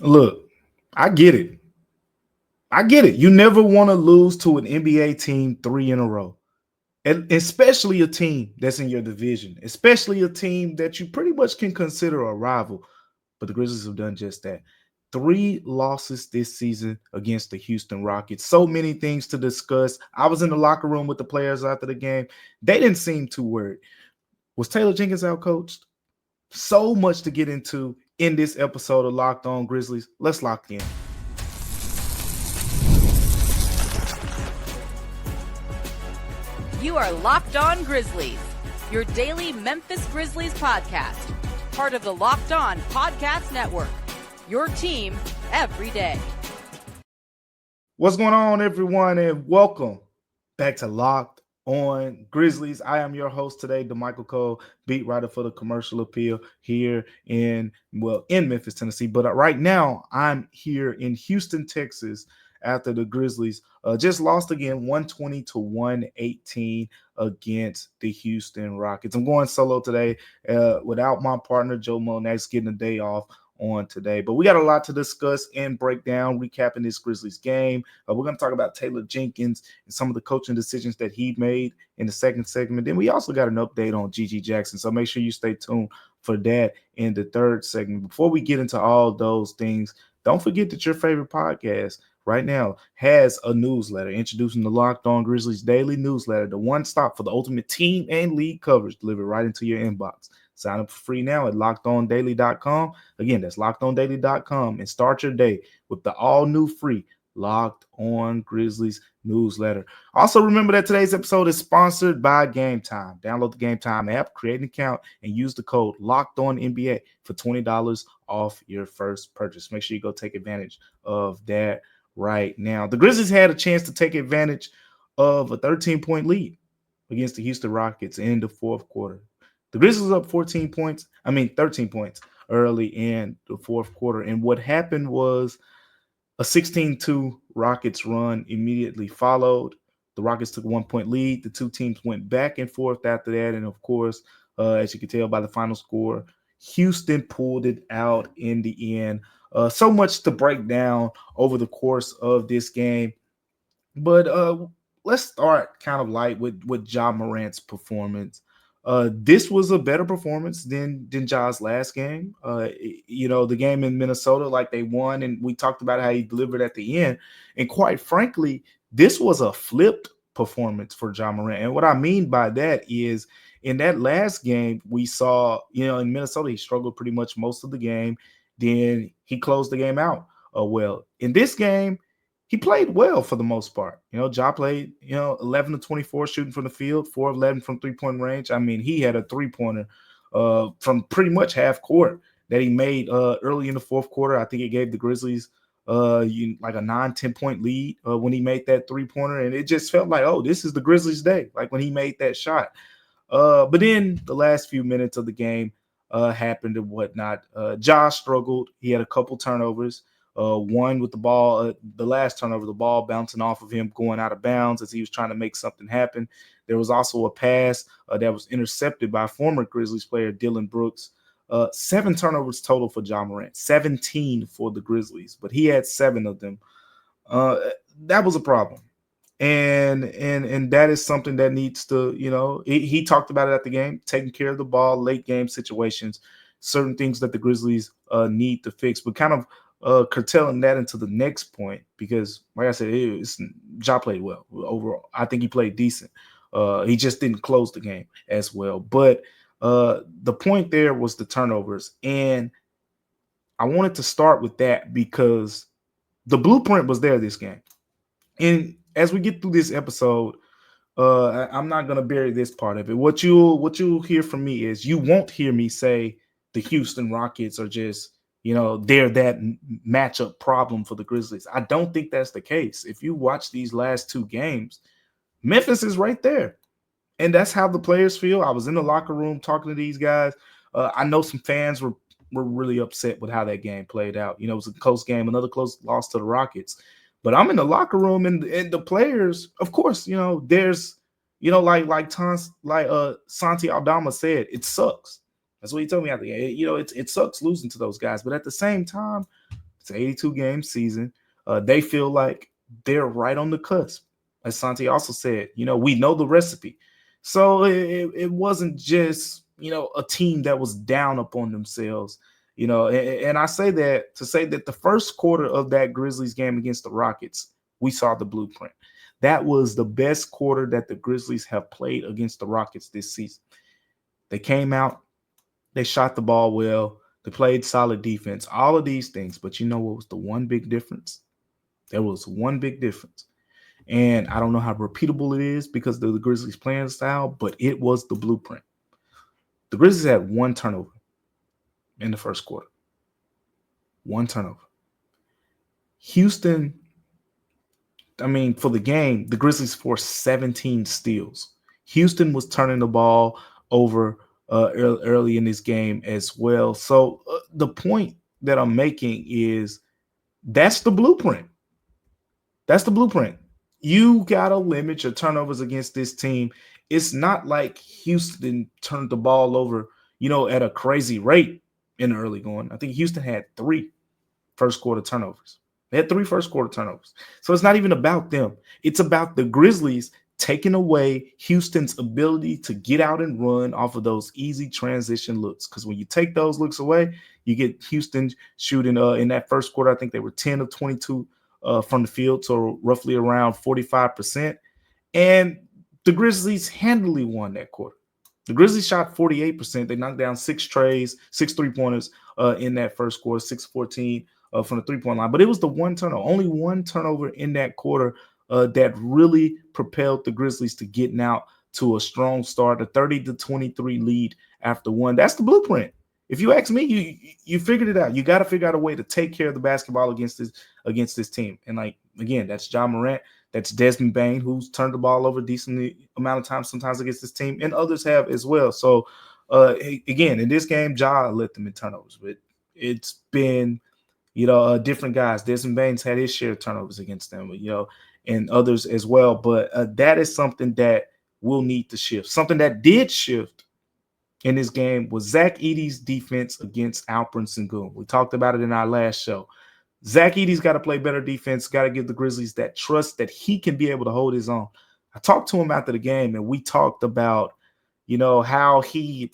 Look, I get it. I get it. You never want to lose to an NBA team three in a row, and especially a team that's in your division, especially a team that you pretty much can consider a rival. But the Grizzlies have done just that. Three losses this season against the Houston Rockets. So many things to discuss. I was in the locker room with the players after the game. They didn't seem too worried. Was Taylor Jenkins out coached? So much to get into in this episode of Locked On Grizzlies. Let's lock in. You are Locked On Grizzlies, your daily Memphis Grizzlies podcast, part of the Locked On Podcast Network, your team every day. What's going on, everyone, and welcome back to Locked On Grizzlies. I am your host today, Damichael Cole, beat writer for the Commercial Appeal here in Memphis, Tennessee. But right now, I'm here in Houston, Texas, after the Grizzlies just lost again 120 to 118 against the Houston Rockets. I'm going solo today without my partner, Joe Monax, getting a day off on today. But we got a lot to discuss and break down, recapping this Grizzlies game. We're going to talk about Taylor Jenkins and some of the coaching decisions that he made in the second segment. Then we also got an update on G.G. Jackson. So make sure you stay tuned for that in the third segment. Before we get into all those things, don't forget that your favorite podcast right now has a newsletter introducing the Locked On Grizzlies daily newsletter, the one stop for the ultimate team and league coverage delivered right into your inbox. Sign up for free now at lockedondaily.com. Again, that's lockedondaily.com, and start your day with the all new free Locked On Grizzlies newsletter. Also, remember that today's episode is sponsored by Game Time. Download the Game Time app, create an account, and use the code LOCKEDONNBA for $20 off your first purchase. Make sure you go take advantage of that right now. The Grizzlies had a chance to take advantage of a 13-point lead against the Houston Rockets in the fourth quarter. The Grizzlies up 13 points early in the fourth quarter. And what happened was a 16-2 Rockets run immediately followed. The Rockets took a 1-point lead. The two teams went back and forth after that. And, of course, as you can tell by the final score, Houston pulled it out in the end. So much to break down over the course of this game. But let's start kind of light with Ja Morant's performance. This was a better performance than Ja's last game. The game in Minnesota, like they won, and we talked about how he delivered at the end. And quite frankly, this was a flipped performance for Ja Morant. And what I mean by that is in that last game, we saw, in Minnesota, he struggled pretty much most of the game. Then he closed the game out well. In this game, he played well for the most part. Ja played, 11 to 24 shooting from the field, 4 of 11 from three-point range. I mean, he had a three-pointer from pretty much half court that he made early in the fourth quarter. I think it gave the Grizzlies like a 9-10 point lead when he made that three-pointer. And it just felt like, oh, this is the Grizzlies' day, like when he made that shot. But then the last few minutes of the game happened and whatnot. Ja struggled. He had a couple turnovers. One with the ball, the last turnover, the ball bouncing off of him, going out of bounds as he was trying to make something happen. There was also a pass that was intercepted by former Grizzlies player Dillon Brooks. 7 turnovers total for Ja Morant, 17 for the Grizzlies, but he had 7 of them. That was a problem. And that is something that needs to, he talked about it at the game, taking care of the ball, late game situations, certain things that the Grizzlies need to fix, but kind of curtailing that into the next point, because like I said, Ja played well overall. I think he played decent. He just didn't close the game as well. But the point there was the turnovers. And I wanted to start with that because the blueprint was there this game. And as we get through this episode, I'm not going to bury this part of it. What you'll hear from me is you won't hear me say the Houston Rockets are just, they're that matchup problem for the Grizzlies. I don't think that's the case. If you watch these last 2 games, Memphis is right there. And that's how the players feel. I was in the locker room talking to these guys. I know some fans were really upset with how that game played out. It was a close game, another close loss to the Rockets. But I'm in the locker room, and the players, of course, there's, Santi Aldama said, it sucks. That's what he told me at the game. It sucks losing to those guys. But at the same time, It's an 82 game season. They feel like they're right on the cusp. As Santi also said, we know the recipe. So it wasn't just, a team that was down upon themselves, and I say that to say that the first quarter of that Grizzlies game against the Rockets, we saw the blueprint. That was the best quarter that the Grizzlies have played against the Rockets this season. They came out, they shot the ball well, they played solid defense, all of these things. But you know what was the one big difference? There was one big difference. And I don't know how repeatable it is because of the Grizzlies playing style, but it was the blueprint. The Grizzlies had one turnover in the first quarter. One turnover. Houston, for the game, the Grizzlies forced 17 steals. Houston was turning the ball over early in this game as well. So the point that I'm making is that's the blueprint. That's the blueprint. You got to limit your turnovers against this team. It's not like Houston turned the ball over, at a crazy rate in the early going. I think Houston had 3 first quarter turnovers. They had 3 first quarter turnovers. So it's not even about them. It's about the Grizzlies taking away Houston's ability to get out and run off of those easy transition looks. Because when you take those looks away, you get Houston shooting in that first quarter. I think they were 10 of 22 from the field, so roughly around 45%. And the Grizzlies handily won that quarter. The Grizzlies shot 48%. They knocked down 6 trays, 6 3-pointers in that first quarter, 6-14 from the three-point line. But it was the one turnover, only one turnover in that quarter that really propelled the Grizzlies to getting out to a strong start, a 30-23 lead after one. That's the blueprint. If you ask me, you figured it out. You got to figure out a way to take care of the basketball against this team. And again, that's Ja Morant, that's Desmond Bane, who's turned the ball over a decent amount of times sometimes against this team, and others have as well. So again, in this game, Ja led them in turnovers, but it's been different guys. Desmond Bane's had his share of turnovers against them, and others as well. But that is something that will need to shift. Something that did shift in this game was Zach Edey's defense against Alperen Sengun. We talked about it in our last show. Zach Edey's got to play better defense, got to give the Grizzlies that trust that he can be able to hold his own. I talked to him after the game, and we talked about, how he,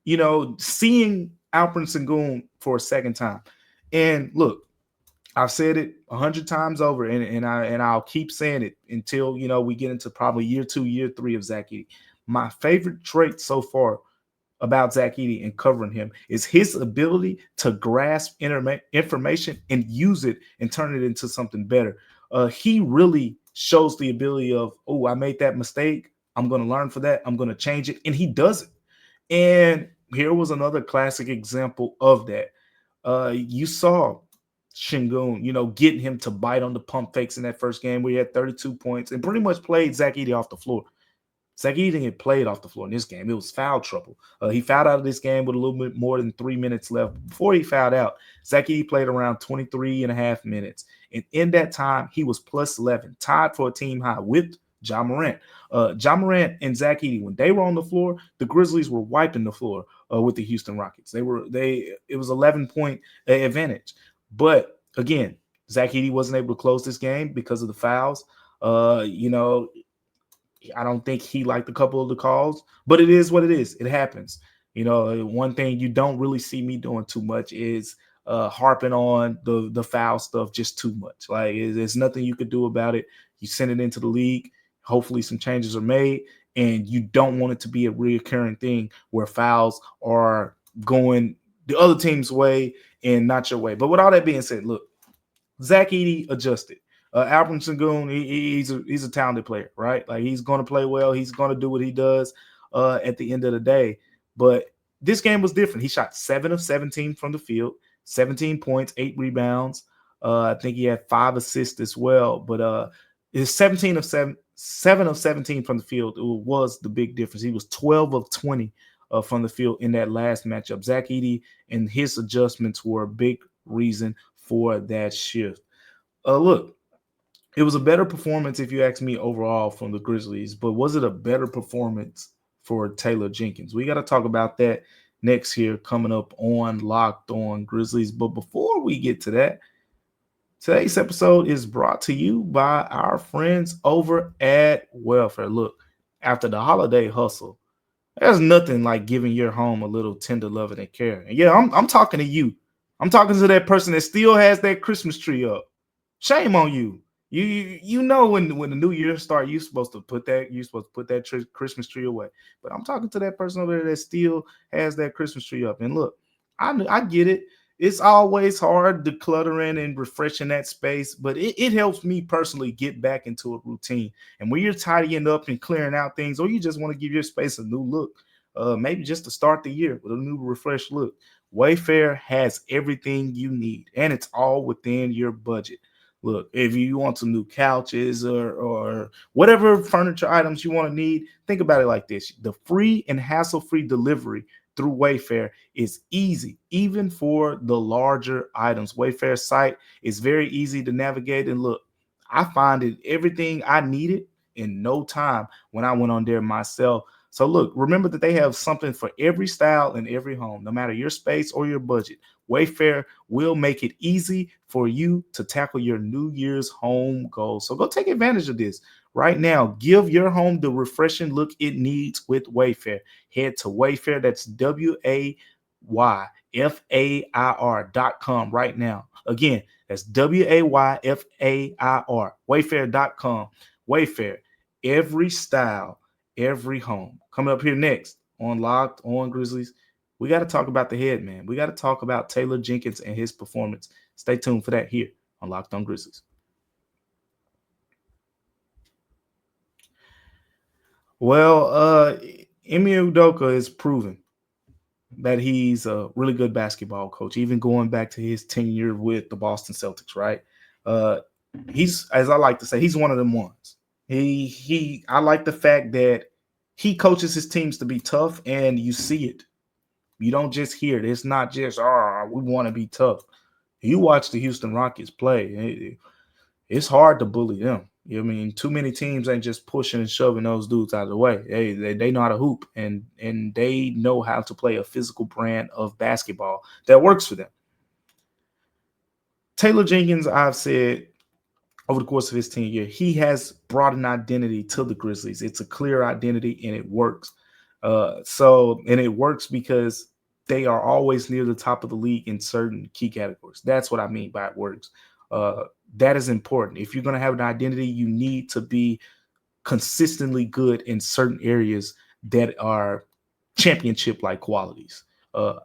seeing Alperen Sengun for a second time. And look, I've said it 100 times over, and I'll keep saying it until, we get into probably year 2, year 3 of Zach Edey. My favorite trait so far about Zach Edey and covering him is his ability to grasp information and use it and turn it into something better. He really shows the ability of, I made that mistake. I'm going to learn for that. I'm going to change it. And he does it. And here was another classic example of that. You saw Sengun, getting him to bite on the pump fakes in that first game where he had 32 points and pretty much played Zach Edey off the floor. Zach Edey didn't get played off the floor in this game. It was foul trouble. He fouled out of this game with a little bit more than 3 minutes left. Before he fouled out, Zach Edey played around 23 and a half minutes. And in that time, he was plus 11, tied for a team high with Ja Morant. Ja Morant and Zach Edey, when they were on the floor, the Grizzlies were wiping the floor with the Houston Rockets. It was 11-point advantage. But again, Zach Edey wasn't able to close this game because of the fouls. I don't think he liked a couple of the calls, but it is what it is. It happens. One thing you don't really see me doing too much is harping on the foul stuff just too much. Like, there's nothing you could do about it. You send it into the league. Hopefully some changes are made, and you don't want it to be a reoccurring thing where fouls are going the other team's way and not your way. But with all that being said, look, Zach Edey adjusted. Alperen Sengun, he's a talented player, right? Like, he's going to play well. He's going to do what he does at the end of the day. But this game was different. He shot 7 of 17 from the field, 17 points, 8 rebounds. I think he had 5 assists as well. But his 7 of 17 from the field was the big difference. He was 12 of 20 from the field in that last matchup. Zach Edey and his adjustments were a big reason for that shift. Look, it was a better performance, if you ask me, overall from the Grizzlies, but was it a better performance for Taylor Jenkins? We got to talk about that next here coming up on Locked On Grizzlies. But before we get to that, today's episode is brought to you by our friends over at WayFair. Look, after the holiday hustle, there's nothing like giving your home a little tender loving and care. And yeah, I'm talking to you. I'm talking to that person that still has that Christmas tree up. Shame on you. You know when the new year start, you're supposed to put that Christmas tree away. But I'm talking to that person over there that still has that Christmas tree up. And look, I get it. It's always hard decluttering and refreshing that space, but it helps me personally get back into a routine. And when you're tidying up and clearing out things, or you just want to give your space a new look, maybe just to start the year with a new refreshed look, Wayfair has everything you need, and it's all within your budget. Look, if you want some new couches or whatever furniture items you want to need, think about it like this. The free and hassle-free delivery through Wayfair is easy, even for the larger items. Wayfair's site is very easy to navigate. And look, I find it everything I needed in no time when I went on there myself. So look, remember that they have something for every style and every home, no matter your space or your budget. Wayfair will make it easy for you to tackle your New Year's home goals. So go take advantage of this right now. Give your home the refreshing look it needs with Wayfair. Head to Wayfair. That's WayFair.com right now. Again, that's WayFair. Wayfair.com. Wayfair. Every style, every home. Coming up here next on Locked On Grizzlies, we got to talk about the head man. We got to talk about Taylor Jenkins and his performance. Stay tuned for that here on Locked On Grizzlies. Well, Emi Udoka is proven that he's a really good basketball coach, even going back to his tenure with the Boston Celtics, right? He's, as I like to say, he's one of them ones. I like the fact that he coaches his teams to be tough, and you see it. You don't just hear it. It's not just, we want to be tough. You watch the Houston Rockets play, it's hard to bully them. I mean, too many teams ain't just pushing and shoving those dudes out of the way. They know how to hoop, and they know how to play a physical brand of basketball that works for them. Taylor Jenkins, I've said over the course of his tenure, he has brought an identity to the Grizzlies. It's a clear identity, and it works. And it works because they are always near the top of the league in certain key categories. That's what I mean by it works. That is important. If you're going to have an identity, you need to be consistently good in certain areas that are championship-like qualities.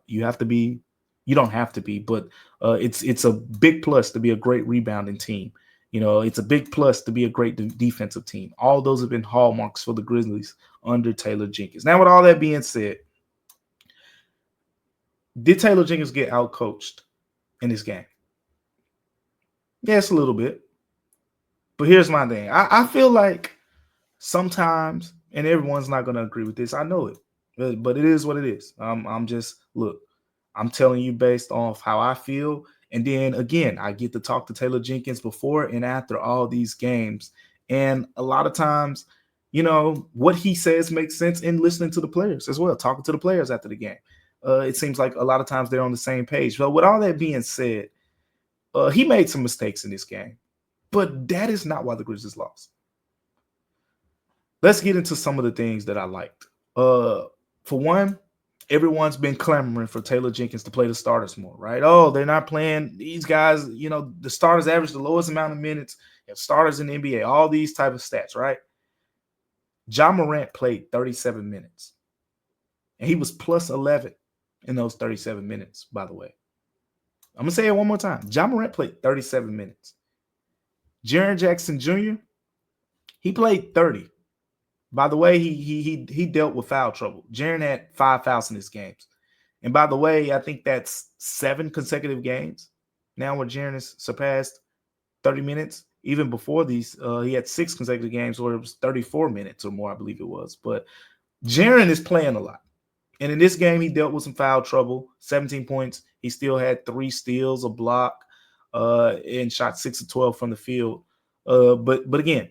You have to be. You don't have to be, but it's a big plus to be a great rebounding team. It's a big plus to be a great defensive team. All those have been hallmarks for the Grizzlies under Taylor Jenkins. Now, with all that being said, did Taylor Jenkins get outcoached in this game? Yes, a little bit. But here's my thing. I feel like sometimes, and everyone's not going to agree with this, I know it, but it is what it is. I'm telling you based off how I feel. And then again, I get to talk to Taylor Jenkins before and after all these games. And a lot of times, what he says makes sense in listening to the players as well, talking to the players after the game. It seems like a lot of times they're on the same page. But with all that being said, he made some mistakes in this game, but that is not why the Grizzlies lost. Let's get into some of the things that I liked. For one, everyone's been clamoring for Taylor Jenkins to play the starters more, right? Oh, they're not playing these guys. The starters average the lowest amount of minutes. Starters in the NBA, all these type of stats, right? Morant played 37 minutes, and he was plus 11 in those 37 minutes, by the way. I'm going to say it one more time. Morant played 37 minutes. Jaren Jackson Jr., he played 30. By the way, he dealt with foul trouble. Jaren had 5 fouls in his games. And by the way, I think that's 7 consecutive games now where Jaren has surpassed 30 minutes. Even before these, he had 6 consecutive games where it was 34 minutes or more, I believe it was. But Jaren is playing a lot. And in this game, he dealt with some foul trouble, 17 points. He still had 3 steals, a block, and shot 6 of 12 from the field. But again,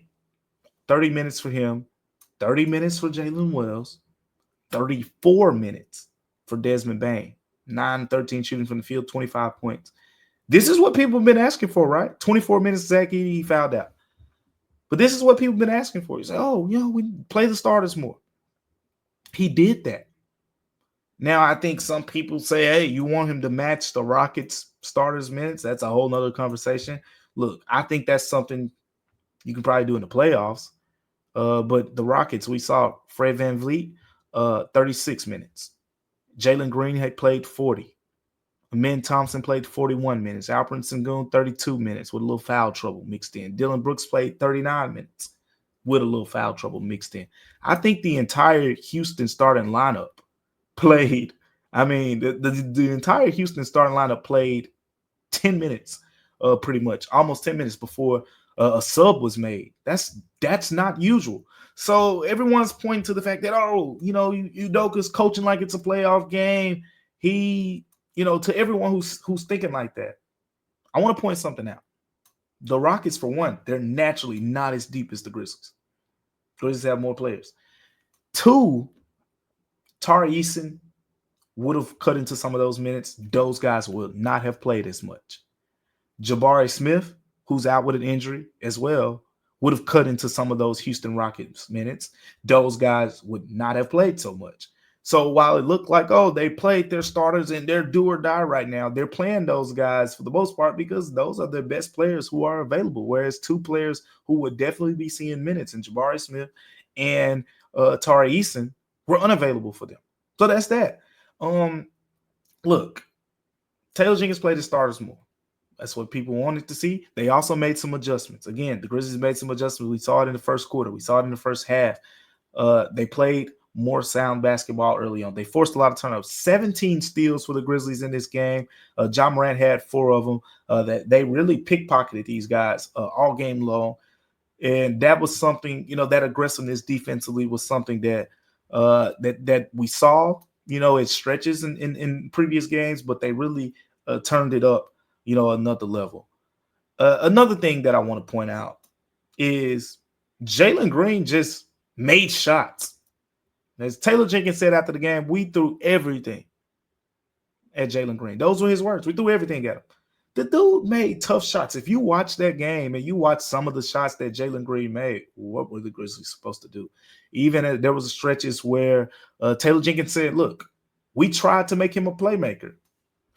30 minutes for him, 30 minutes for Jalen Wells, 34 minutes for Desmond Bane. 9-13 shooting from the field, 25 points. This is what people have been asking for, right? 24 minutes, Zach, he fouled out. But this is what people have been asking for. You say, we play the starters more. He did that. Now, I think some people say, hey, you want him to match the Rockets starters minutes? That's a whole nother conversation. Look, I think that's something you can probably do in the playoffs. But the Rockets, we saw Fred VanVleet, 36 minutes. Jalen Green had played 40. Amen Thompson played 41 minutes. Alperen Sengun, 32 minutes with a little foul trouble mixed in. Dylan Brooks played 39 minutes with a little foul trouble mixed in. I think the entire Houston starting lineup played. I mean, the entire Houston starting lineup played 10 minutes, pretty much, almost 10 minutes before a sub was made. That's not usual. So everyone's pointing to the fact that, Udoka's coaching like it's a playoff game. He, to everyone who's thinking like that, I want to point something out. The Rockets, for one, they're naturally not as deep as the Grizzlies. Grizzlies have more players. Two, Tari Eason would have cut into some of those minutes. Those guys would not have played as much. Jabari Smith, who's out with an injury as well, would have cut into some of those Houston Rockets minutes. Those guys would not have played so much. So while it looked like, they played their starters and they're do or die right now, they're playing those guys for the most part because those are their best players who are available, whereas two players who would definitely be seeing minutes in Jabari Smith and Tari Eason were unavailable for them. So that's that. Look, Taylor Jenkins played the starters more. That's what people wanted to see. They also made some adjustments. Again, the Grizzlies made some adjustments. We saw it in the first quarter. We saw it in the first half. They played more sound basketball early on. They forced a lot of turnovers. 17 steals for the Grizzlies in this game. Ja Morant had 4 of them. That they really pickpocketed these guys all game long. And that was something, that aggressiveness defensively was something that that we saw, it stretches in previous games, but they really turned it up, another level. Another thing that I want to point out is Jalen Green just made shots. As Taylor Jenkins said after the game, we threw everything at Jalen Green. Those were his words. We threw everything at him. The dude made tough shots. If you watch that game and you watch some of the shots that Jalen Green made, what were the Grizzlies supposed to do? Even there was stretches where Taylor Jenkins said, look, we tried to make him a playmaker.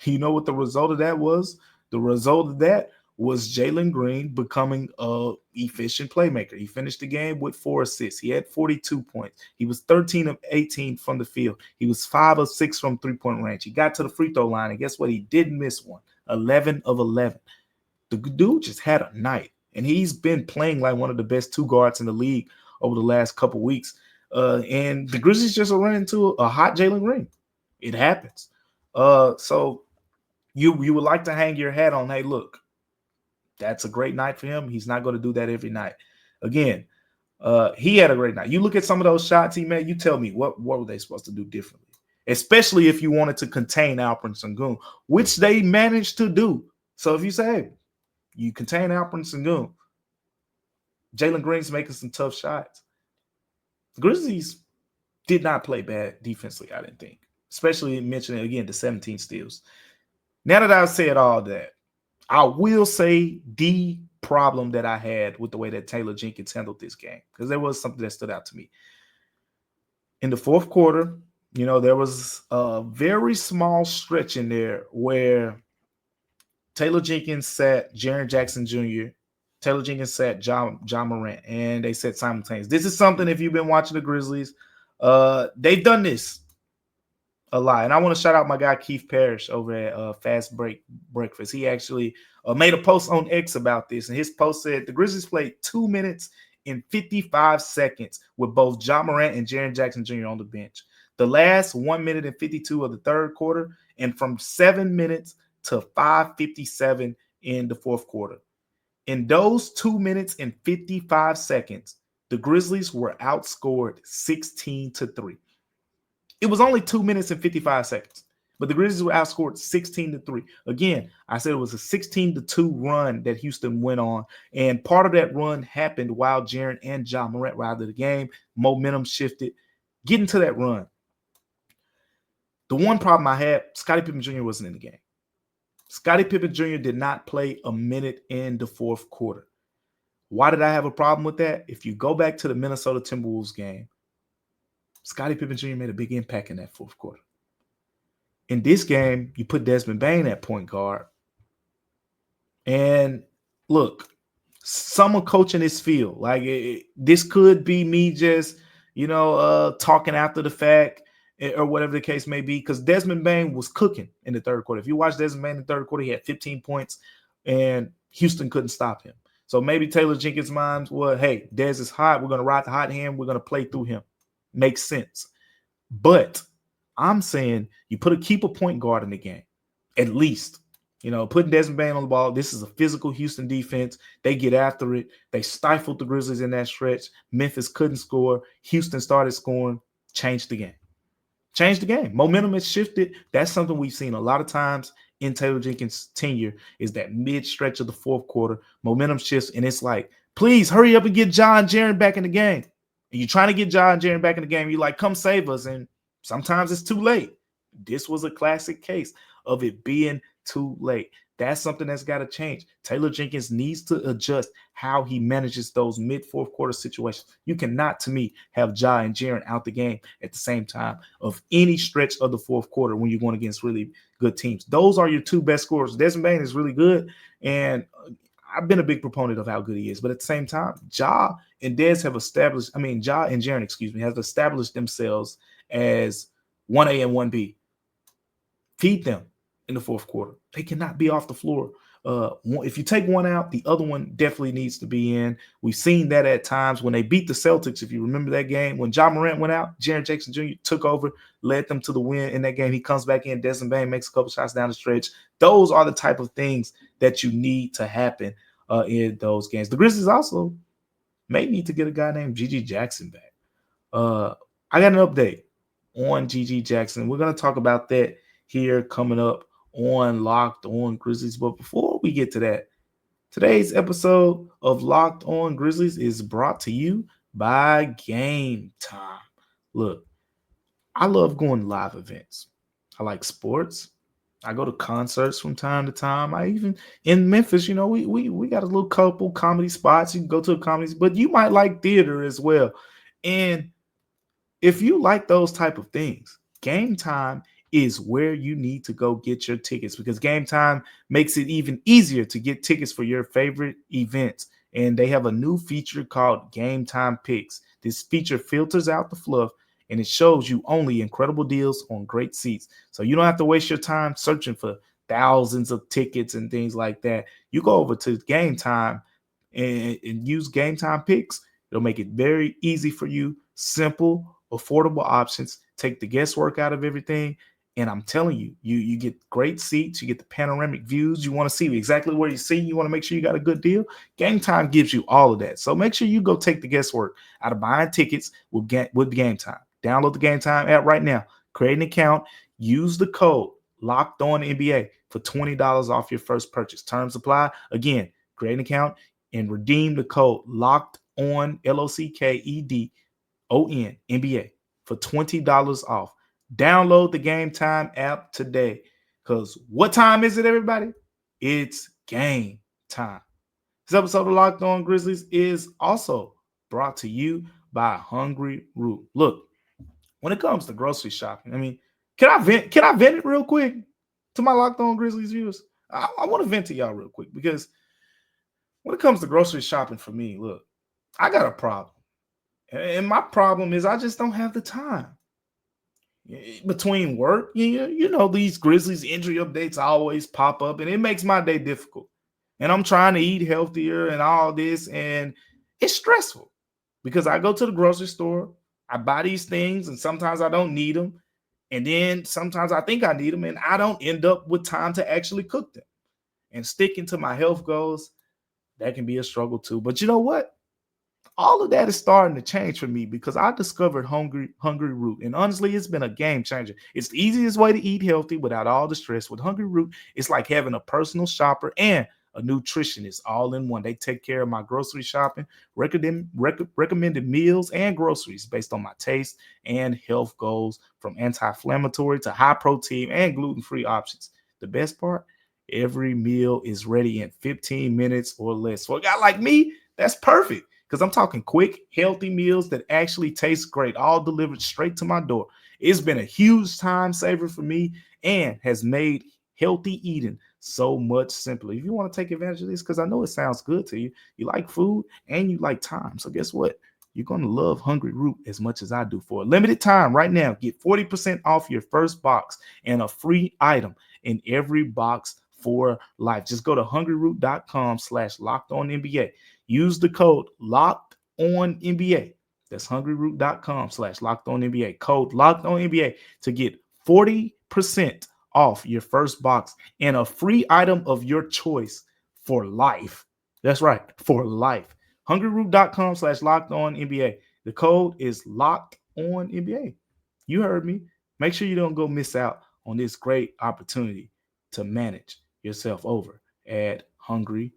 You know what the result of that was? The result of that was Jalen Green becoming an efficient playmaker. He finished the game with 4 assists. He had 42 points. He was 13 of 18 from the field. He was 5 of 6 from three-point range. He got to the free throw line, and guess what? He didn't miss one. 11 of 11. The dude just had a night, and he's been playing like one of the best 2 guards in the league over the last couple weeks. And the Grizzlies just are running into a hot Jalen Green. It happens. So you would like to hang your hat on, hey, look, that's a great night for him. He's not going to do that every night. Again, he had a great night. You look at some of those shots he made, you tell me what were they supposed to do differently? Especially if you wanted to contain Alperen Sengun, which they managed to do. So if you say, hey, you contain Alperen Sengun, Jalen Green's making some tough shots. The Grizzlies did not play bad defensively, I didn't think. Especially mentioning, again, the 17 steals. Now that I've said all that, I will say the problem that I had with the way that Taylor Jenkins handled this game, because there was something that stood out to me. In the fourth quarter, there was a very small stretch in there where Taylor Jenkins sat Jaren Jackson Jr., Taylor Jenkins sat Ja Morant, and they said simultaneously. This is something, if you've been watching the Grizzlies, they've done this a lot. And I want to shout out my guy Keith Parrish over at Fast Break Breakfast. He actually made a post on X about this, and his post said the Grizzlies played 2 minutes and 55 seconds with both Ja Morant and Jaren Jackson Jr. on the bench. The last 1 minute and 52 of the third quarter, and from 7 minutes to 5:57 in the fourth quarter. In those 2 minutes and 55 seconds, the Grizzlies were outscored 16-3. It was only 2 minutes and 55 seconds, but the Grizzlies were outscored 16-3. Again, I said it was a 16-2 run that Houston went on, and part of that run happened while Jaren and Ja Morant were out of the game. Momentum shifted. Getting to that run, The one problem I had, Scottie Pippen Jr. wasn't in the game. Scottie Pippen Jr. did not play a minute in the fourth quarter. Why did I have a problem with that? If you go back to the Minnesota Timberwolves game, Scottie Pippen Jr. made a big impact in that fourth quarter. In this game, you put Desmond Bane at point guard. And look, someone coaching this field. Like this could be me just, talking after the fact or whatever the case may be, because Desmond Bane was cooking in the third quarter. If you watch Desmond Bane in the third quarter, he had 15 points and Houston couldn't stop him. So maybe Taylor Jenkins' mind was, hey, Dez is hot. We're going to ride the hot hand. We're going to play through him. Makes sense. But I'm saying you keep a point guard in the game, at least. Putting Desmond Bane on the ball. This is a physical Houston defense. They get after it. They stifled the Grizzlies in that stretch. Memphis couldn't score. Houston started scoring. Changed the game. Changed the game. Momentum has shifted. That's something we've seen a lot of times in Taylor Jenkins' tenure, is that mid-stretch of the fourth quarter, momentum shifts, and it's like, please hurry up and get Ja and Jaren back in the game. And you're trying to get Ja and Jaren back in the game. You're like, come save us. And sometimes it's too late. This was a classic case of it being too late. That's something that's got to change. Taylor Jenkins needs to adjust how he manages those mid-fourth quarter situations. You cannot, to me, have Ja and Jaren out the game at the same time of any stretch of the fourth quarter when you're going against really good teams. Those are your two best scorers. Desmond Bane is really good, and I've been a big proponent of how good he is. But at the same time, Ja and Jaren have established themselves as 1A and 1B. Feed them in the fourth quarter. They cannot be off the floor. If you take one out, the other one definitely needs to be in. We've seen that at times when they beat the Celtics. If you remember that game, when Morant went out, Jaren Jackson Jr. took over, led them to the win in that game. He comes back in. Desmond Bane makes a couple shots down the stretch. Those are the type of things that you need to happen in those games. The Grizzlies also may need to get a guy named G.G. Jackson back. I got an update on G.G. Jackson. We're going to talk about that here coming up on Locked On Grizzlies. But before we get to that, today's episode of Locked On Grizzlies is brought to you by Game Time. Look, I love going to live events. I like sports. I go to concerts from time to time. I even in Memphis, we got a little couple comedy spots. You can go to a comedy, but you might like theater as well. And if you like those type of things, Game Time is where you need to go get your tickets, because Game Time makes it even easier to get tickets for your favorite events. And they have a new feature called Game Time Picks. This feature filters out the fluff and it shows you only incredible deals on great seats. So you don't have to waste your time searching for thousands of tickets and things like that. You go over to Game Time and use Game Time Picks. It'll make it very easy for you. Simple, affordable options. Take the guesswork out of everything. And I'm telling you, you get great seats. You get the panoramic views. You want to see exactly where you see. You want to make sure you got a good deal. Game Time gives you all of that. So make sure you go take the guesswork out of buying tickets with Game Time. Download the Game Time app right now. Create an account. Use the code LOCKEDONNBA for $20 off your first purchase. Terms apply. Again, create an account and redeem the code LOCKEDON, LOCKEDON, NBA for $20 off. Download the Game Time app today, because what time is it, everybody? It's game time. This episode of Locked On Grizzlies is also brought to you by Hungryroot. Look, when it comes to grocery shopping, can I vent it real quick to my Locked On Grizzlies viewers? I want to vent to y'all real quick, because when it comes to grocery shopping for me, look, I got a problem. And my problem is I just don't have the time. Between work, these Grizzlies injury updates always pop up, and it makes my day difficult. And I'm trying to eat healthier and all this, and it's stressful because I go to the grocery store, I buy these things, and sometimes I don't need them. And then sometimes I think I need them, and I don't end up with time to actually cook them. And sticking to my health goals, that can be a struggle too. But you know what? All of that is starting to change for me, because I discovered Hungryroot, and honestly, it's been a game changer. It's the easiest way to eat healthy without all the stress. With Hungryroot, it's like having a personal shopper and a nutritionist all in one. They take care of my grocery shopping, recommended meals and groceries based on my taste and health goals, from anti-inflammatory to high protein and gluten-free options. The best part, every meal is ready in 15 minutes or less. For a guy like me, that's perfect, because I'm talking quick, healthy meals that actually taste great, all delivered straight to my door. It's been a huge time saver for me and has made healthy eating so much simpler. If you want to take advantage of this, because I know it sounds good to you, you like food and you like time. So guess what? You're going to love Hungryroot as much as I do. For a limited time right now, get 40% off your first box and a free item in every box for life. Just go to hungryroot.com/lockedonnba. Use the code LOCKEDONNBA. That's hungryroot.com/lockedonnba. Code LOCKEDONNBA to get 40% off your first box and a free item of your choice for life. That's right, for life. Hungryroot.com/lockedonnba. The code is LOCKEDONNBA. You heard me. Make sure you don't go miss out on this great opportunity to manage yourself over at Hungryroot.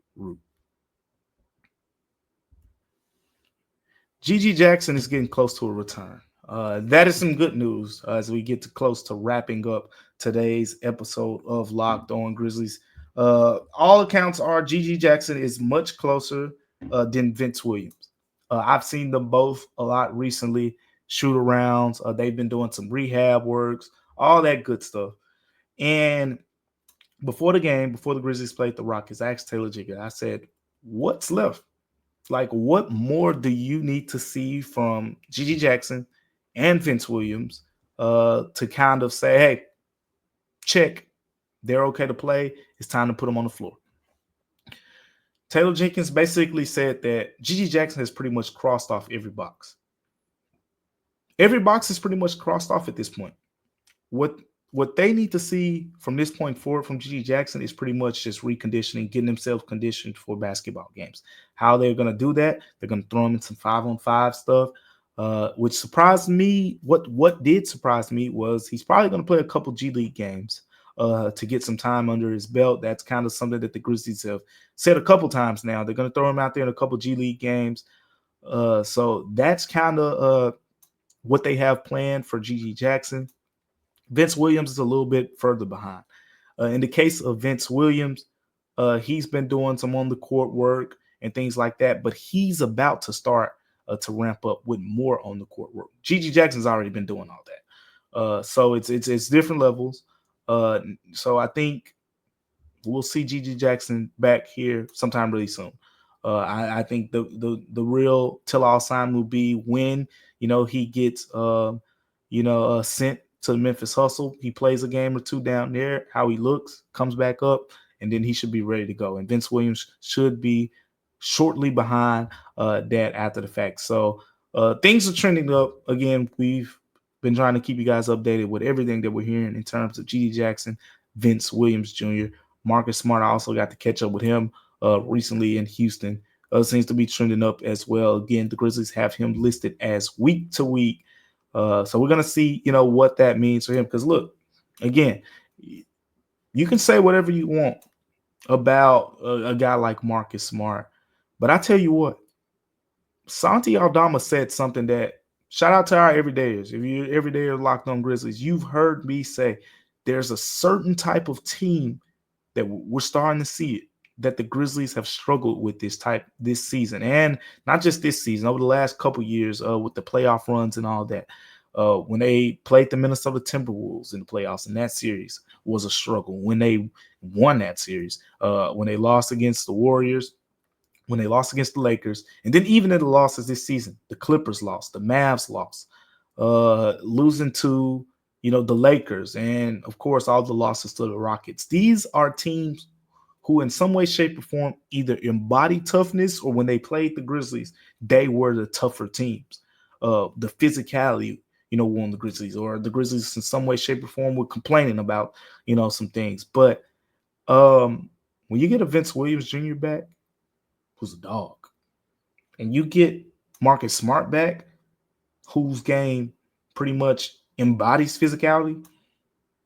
GG Jackson is getting close to a return. That is some good news as we get close to wrapping up today's episode of Locked On Grizzlies. All accounts are GG Jackson is much closer than Vince Williams. I've seen them both a lot recently, shoot arounds. They've been doing some rehab works, all that good stuff. And before the game, before the Grizzlies played the Rockets, I asked Taylor Jenkins, I said, what's left? Like, what more do you need to see from GG Jackson and Vince Williams to kind of say, hey, check, they're okay to play. It's time to put them on the floor. Taylor Jenkins basically said that GG Jackson has pretty much crossed off every box. Every box is pretty much crossed off at this point. What they need to see from this point forward from GG Jackson is pretty much just reconditioning, getting themselves conditioned for basketball games. How they're going to do that, they're going to throw them in some 5-on-5 stuff, which surprised me. What did surprise me was he's probably going to play a couple G League games to get some time under his belt. That's kind of something that the Grizzlies have said a couple times now. They're going to throw him out there in a couple G League games. So that's kind of what they have planned for GG Jackson. Vince Williams is a little bit further behind. In the case of Vince Williams, he's been doing some on the court work and things like that, but he's about to start to ramp up with more on the court work. GG Jackson's already been doing all that. So it's different levels. So I think we'll see GG Jackson back here sometime really soon. I think the real tell-all sign will be when he gets sent to the Memphis Hustle. He plays a game or two down there, how he looks, comes back up, and then he should be ready to go. And Vince Williams should be shortly behind that after the fact. So things are trending up. Again, we've been trying to keep you guys updated with everything that we're hearing in terms of GG Jackson, Vince Williams Jr., Marcus Smart. I also got to catch up with him recently in Houston. Seems to be trending up as well. Again, the Grizzlies have him listed as week to week. So we're going to see, what that means for him. Because, look, again, you can say whatever you want about a guy like Marcus Smart. But I tell you what, Santi Aldama said something that, shout out to our everydayers. If you're everydayer Locked On Grizzlies, you've heard me say there's a certain type of team that we're starting to see it, that the Grizzlies have struggled with this season, and not just this season, over the last couple years with the playoff runs and all that. When they played the Minnesota Timberwolves in the playoffs, and that series was a struggle. When they won that series, when they lost against the Warriors, when they lost against the Lakers, and then even in the losses this season, the Clippers lost, the Mavs lost, losing to the Lakers, and of course all the losses to the Rockets. These are teams who in some way, shape, or form either embody toughness, or when they played the Grizzlies, they were the tougher teams. The physicality, won the Grizzlies, or the Grizzlies in some way, shape, or form were complaining about, some things. But when you get a Vince Williams Jr. back, who's a dog, and you get Marcus Smart back, whose game pretty much embodies physicality,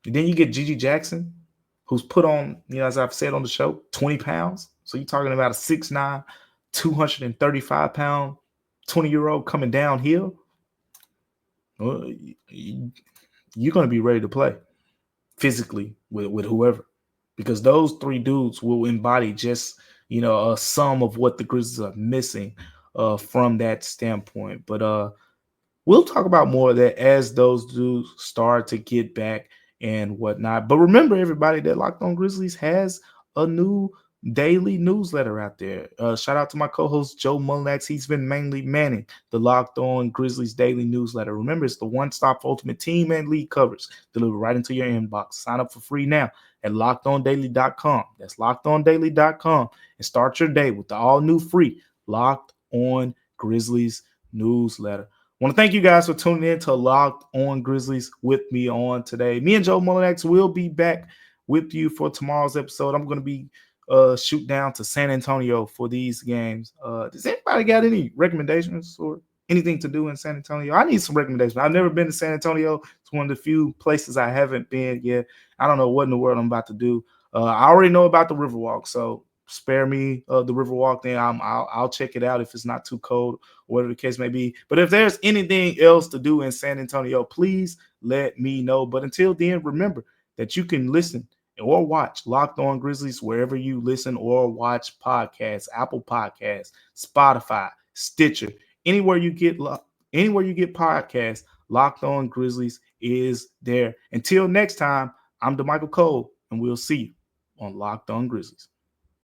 and then you get GG Jackson, who's put on, as I've said on the show, 20 pounds. So you're talking about a 6'9", 235-pound, 20-year-old coming downhill. Well, you're going to be ready to play physically with whoever, because those three dudes will embody just a sum of what the Grizzlies are missing from that standpoint. But we'll talk about more of that as those dudes start to get back and whatnot. But remember, everybody, that Locked On Grizzlies has a new daily newsletter out there. Shout out to my co-host Joe Mullinax. He's been mainly manning the Locked On Grizzlies daily newsletter. Remember, it's the one-stop for ultimate team and league coverage delivered right into your inbox. Sign up for free now at lockedondaily.com. That's lockedondaily.com, and start your day with the all-new free Locked On Grizzlies newsletter. I want to thank you guys for tuning in to Locked On Grizzlies with me on today. Me and Joe Mullinax will be back with you for tomorrow's episode. I'm going to be shoot down to San Antonio for these games. Does anybody got any recommendations or anything to do in San Antonio? I need some recommendations. I've never been to San Antonio. It's one of the few places I haven't been yet. I don't know what in the world I'm about to do. I already know about the Riverwalk, so spare me the Riverwalk thing. I'll check it out if it's not too cold, whatever the case may be. But if there's anything else to do in San Antonio, please let me know. But until then, remember that you can listen or watch Locked On Grizzlies wherever you listen or watch podcasts: Apple Podcasts, Spotify, Stitcher, anywhere you get podcasts. Locked On Grizzlies is there. Until next time, I'm Damichael Cole, and we'll see you on Locked On Grizzlies.